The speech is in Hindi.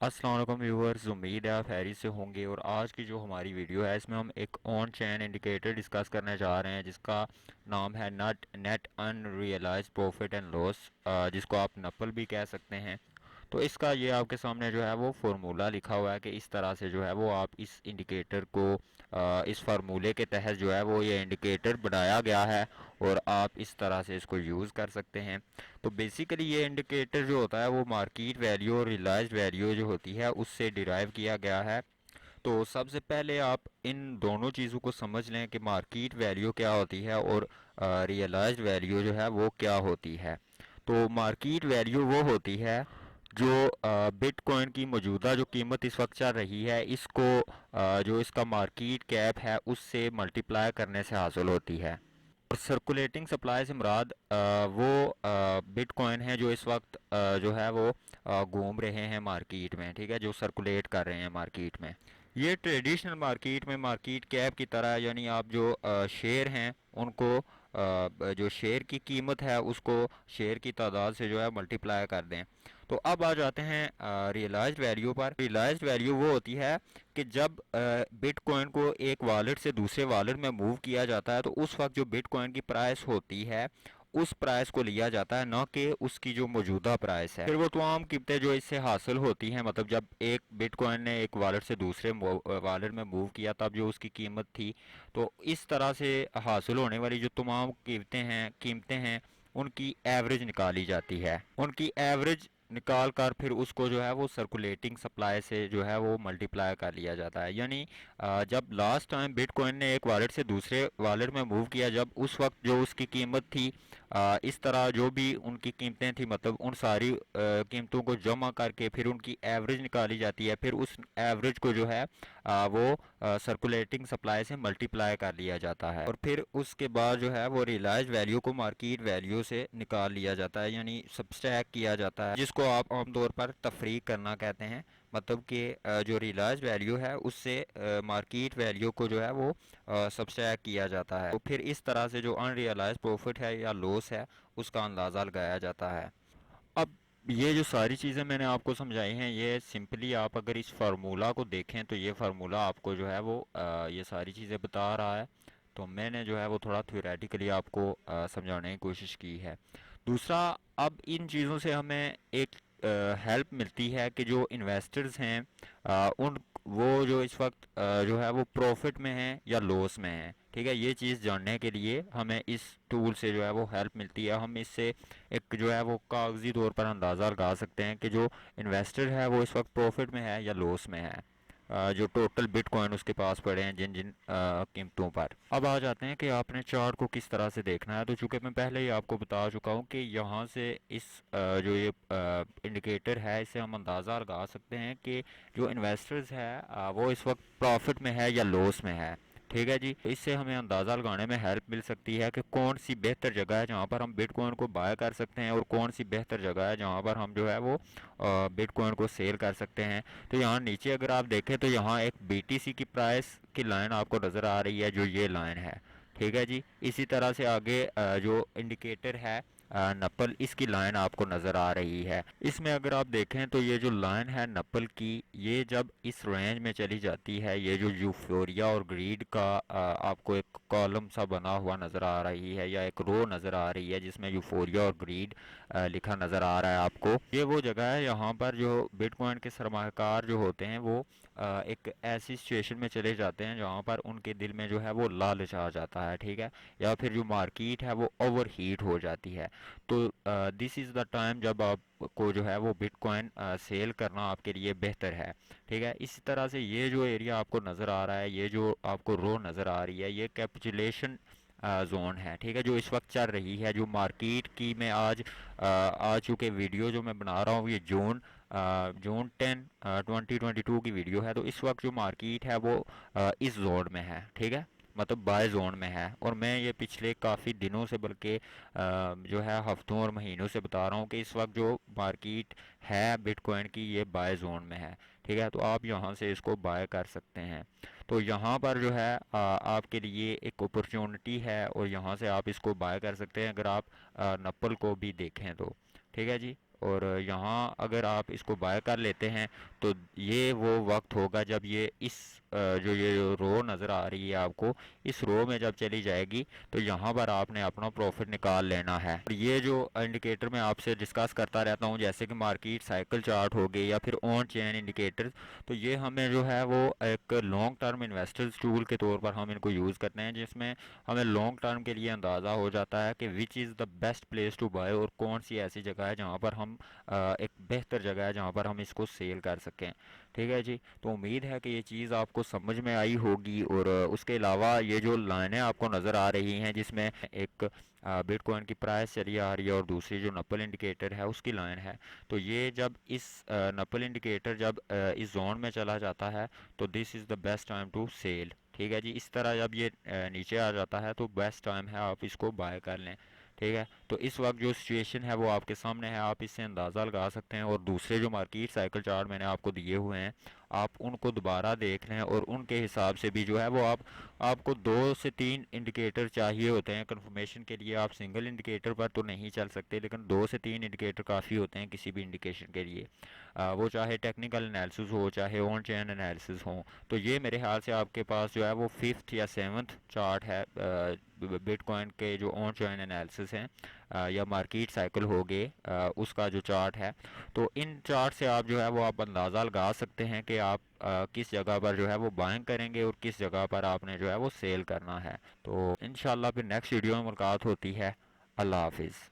अस्सलाम वालेकुम व्यूअर्स, उम्मीद है आप खैरियत से होंगे। और आज की जो हमारी वीडियो है इसमें हम एक ऑन चेन इंडिकेटर डिस्कस करने जा रहे हैं जिसका नाम है नट net unrealized profit and loss, जिसको आप नपल भी कह सकते हैं। तो इसका ये आपके सामने जो है वो फार्मूला लिखा हुआ है कि इस तरह से जो है वो आप इस इंडिकेटर को इस फार्मूले के तहत जो है वो ये इंडिकेटर बनाया गया है और आप इस तरह से इसको यूज़ कर सकते हैं। तो बेसिकली ये इंडिकेटर जो होता है वो मार्केट वैल्यू और रियलाइज्ड वैल्यू जो होती है उससे डिराइव किया गया है। तो सबसे पहले आप इन दोनों चीज़ों को समझ लें कि मार्केट वैल्यू क्या होती है और रियलाइज्ड वैल्यू जो है वो क्या होती है। तो मार्केट वैल्यू वो होती है जो बिटकॉइन की मौजूदा जो कीमत इस वक्त चल रही है इसको जो इसका मार्केट कैप है उससे मल्टीप्लाई करने से हासिल होती है। और सर्कुलेटिंग सप्लाई से मुराद वो बिटकॉइन है जो इस वक्त जो है वो घूम रहे हैं मार्केट में, ठीक है, जो सर्कुलेट कर रहे हैं मार्केट में। ये ट्रेडिशनल मार्केट में मार्केट कैप की तरह, यानी आप जो शेयर हैं उनको जो शेयर की कीमत है उसको शेयर की तादाद से जो है मल्टीप्लाई कर दें। तो अब आ जाते हैं रियलाइज्ड वैल्यू पर। रियलाइज्ड वैल्यू वो होती है कि जब बिटकॉइन को एक वॉलेट से दूसरे वॉलेट में मूव किया जाता है तो उस वक्त जो बिटकॉइन की प्राइस होती है उस प्राइस को लिया जाता है, ना कि उसकी जो मौजूदा प्राइस है। फिर वो तमाम कीमतें जो इससे हासिल होती हैं, मतलब जब एक बिटकॉइन ने एक वॉलेट से दूसरे वॉलेट में मूव किया तब जो उसकी कीमत थी, तो इस तरह से हासिल होने वाली जो तमाम कीमतें हैं उनकी एवरेज निकाली जाती है। उनकी एवरेज निकाल कर फिर उसको जो है वो सर्कुलेटिंग सप्लाई से जो है वो मल्टीप्लाई कर लिया जाता है। यानी जब लास्ट टाइम बिटकॉइन ने एक वॉलेट से दूसरे वॉलेट में मूव किया, जब उस वक्त जो उसकी कीमत थी, इस तरह जो भी उनकी कीमतें थी, मतलब उन सारी कीमतों को जमा करके फिर उनकी एवरेज निकाली जाती है। फिर उस एवरेज को जो है वो सर्कुलेटिंग सप्लाई से मल्टीप्लाई कर लिया जाता है और फिर उसके बाद जो है वो रियलाइज्ड वैल्यू को मार्केट वैल्यू से निकाल लिया जाता है, यानी सब्सट्रैक्ट किया जाता है, जिसको आप आमतौर पर तफरीक करना कहते हैं। मतलब कि जो रियलाइज्ड वैल्यू है उससे मार्केट वैल्यू को जो है वो सब्सट्रैक्ट किया जाता है। तो फिर इस तरह से जो अनरियलाइज्ड प्रॉफिट है या लॉस है उसका अंदाज़ा लगाया जाता है। अब ये जो सारी चीज़ें मैंने आपको समझाई हैं, ये सिंपली आप अगर इस फार्मूला को देखें तो ये फार्मूला आपको जो है वो ये सारी चीज़ें बता रहा है। तो मैंने जो है वो थोड़ा थ्योरेटिकली आपको समझाने की कोशिश की है। दूसरा, अब इन चीज़ों से हमें एक हेल्प मिलती है कि जो इन्वेस्टर्स हैं उन वो जो इस वक्त जो है वो प्रॉफिट में हैं या लॉस में हैं, ठीक है। ये चीज़ जानने के लिए हमें इस टूल से जो है वो हेल्प मिलती है। हम इससे एक जो है वो कागजी तौर पर अंदाज़ा लगा सकते हैं कि जो इन्वेस्टर है वो इस वक्त प्रॉफिट में है या लॉस में है, जो टोटल बिटकॉइन उसके पास पड़े हैं जिन जिन कीमतों पर। अब आ जाते हैं कि आपने चार्ट को किस तरह से देखना है। तो चूंकि मैं पहले ही आपको बता चुका हूँ कि यहाँ से इस जो ये इंडिकेटर है इससे हम अंदाज़ा लगा सकते हैं कि जो इन्वेस्टर्स है वो इस वक्त प्रॉफिट में है या लॉस में है, ठीक है जी। तो इससे हमें अंदाज़ा लगाने में हेल्प मिल सकती है कि कौन सी बेहतर जगह है जहाँ पर हम बिटकॉइन को बाय कर सकते हैं और कौन सी बेहतर जगह है जहाँ पर हम जो है वो बिटकॉइन को सेल कर सकते हैं। तो यहाँ नीचे अगर आप देखें तो यहाँ एक बीटीसी की प्राइस की लाइन आपको नज़र आ रही है, जो ये लाइन है, ठीक है जी। इसी तरह से आगे जो इंडिकेटर है नप्पल, इसकी लाइन आपको नज़र आ रही है। इसमें अगर आप देखें तो ये जो लाइन है नप्पल की, ये जब इस रेंज में चली जाती है, ये जो यूफोरिया और ग्रीड का आपको एक कॉलम सा बना हुआ नज़र आ रही है या एक रो नज़र आ रही है जिसमें यूफोरिया और ग्रीड लिखा नज़र आ रहा है आपको, ये वो जगह है यहाँ पर जो बिटकॉइन के सरमाकार जो होते हैं वो एक ऐसी सिचुएशन में चले जाते हैं जहाँ पर उनके दिल में जो है वो लालच आ जाता है, ठीक है, या फिर जो मार्केट है वो ओवर हीट हो जाती है। तो दिस इज़ द टाइम जब आपको जो है वो बिटकॉइन सेल करना आपके लिए बेहतर है, ठीक है। इसी तरह से ये जो एरिया आपको नज़र आ रहा है, ये जो आपको रो नज़र आ रही है, ये कैपिचुलेशन जोन है, ठीक है, जो इस वक्त चल रही है। जो मार्केट की मैं आज चूँकि वीडियो जो मैं बना रहा हूँ ये जून 10 2022 की वीडियो है, तो इस वक्त जो मार्केट है वो इस जोन में है, ठीक है, मतलब बाय जोन में है। और मैं ये पिछले काफ़ी दिनों से, बल्कि जो है हफ्तों और महीनों से बता रहा हूँ कि इस वक्त जो मार्केट है बिटकॉइन की ये बाय जोन में है, ठीक है। तो आप यहाँ से इसको बाय कर सकते हैं। तो यहाँ पर जो है आपके लिए एक अपॉर्चुनिटी है और यहाँ से आप इसको बाय कर सकते हैं अगर आप नप्पल को भी देखें तो, ठीक है जी। और यहाँ अगर आप इसको बाय कर लेते हैं तो ये वो वक्त होगा जब ये इस जो ये रो नज़र आ रही है आपको, इस रो में जब चली जाएगी तो यहाँ पर आपने अपना प्रॉफिट निकाल लेना है। और ये जो इंडिकेटर मैं आपसे डिस्कस करता रहता हूँ, जैसे कि मार्केट साइकिल चार्ट हो गए या फिर ऑन चेन इंडिकेटर, तो ये हमें जो है वो एक लॉन्ग टर्म इन्वेस्टर्स टूल के तौर पर हम इनको यूज़ करते हैं, जिसमें हमें लॉन्ग टर्म के लिए अंदाज़ा हो जाता है कि which is the best place to buy, और कौन सी ऐसी जगह है जहाँ पर हम एक बेहतर जगह है जहाँ पर हम इसको सेल कर सकें। ठीक है जी, तो उम्मीद है कि ये चीज़ आपको समझ में आई होगी। और उसके अलावा ये जो लाइनें आपको नज़र आ रही हैं, जिसमें एक बिटकॉइन की प्राइस चली आ रही है और दूसरी जो नपल इंडिकेटर है उसकी लाइन है, तो ये जब इस नपल इंडिकेटर जब इस जोन में चला जाता है तो this is the best time to sell. ठीक है जी, इस तरह जब ये नीचे आ जाता है तो बेस्ट टाइम है आप इसको बाय कर लें। ठीक है, तो इस वक्त जो सिचुएशन है वो आपके सामने है, आप इससे अंदाज़ा लगा सकते हैं। और दूसरे जो मार्केट साइकिल चार्ट मैंने आपको दिए हुए हैं, आप उनको दोबारा देख लें और उनके हिसाब से भी जो है वो आपको 2 से 3 इंडिकेटर चाहिए होते हैं कंफर्मेशन के लिए। आप सिंगल इंडिकेटर पर तो नहीं चल सकते, लेकिन 2 से 3 इंडिकेटर काफ़ी होते हैं किसी भी इंडिकेशन के लिए। वो चाहे टेक्निकल एनालिसिस हो चाहे ऑन चेन एनालिसिस हो। तो ये मेरे ख्याल से आपके पास जो है वो 5th या 7th चार्ट है बिटकॉइन के जो ऑन चेन एनालिसिस हैं, या मार्केट साइकिल हो गए उसका जो चार्ट है। तो इन चार्ट से आप जो है वो आप अंदाज़ा लगा सकते हैं कि आप किस जगह पर जो है वो बाइंग करेंगे और किस जगह पर आपने जो है वो सेल करना है। तो इंशाल्लाह फिर नेक्स्ट वीडियो में मुलाकात होती है। अल्लाह हाफिज़।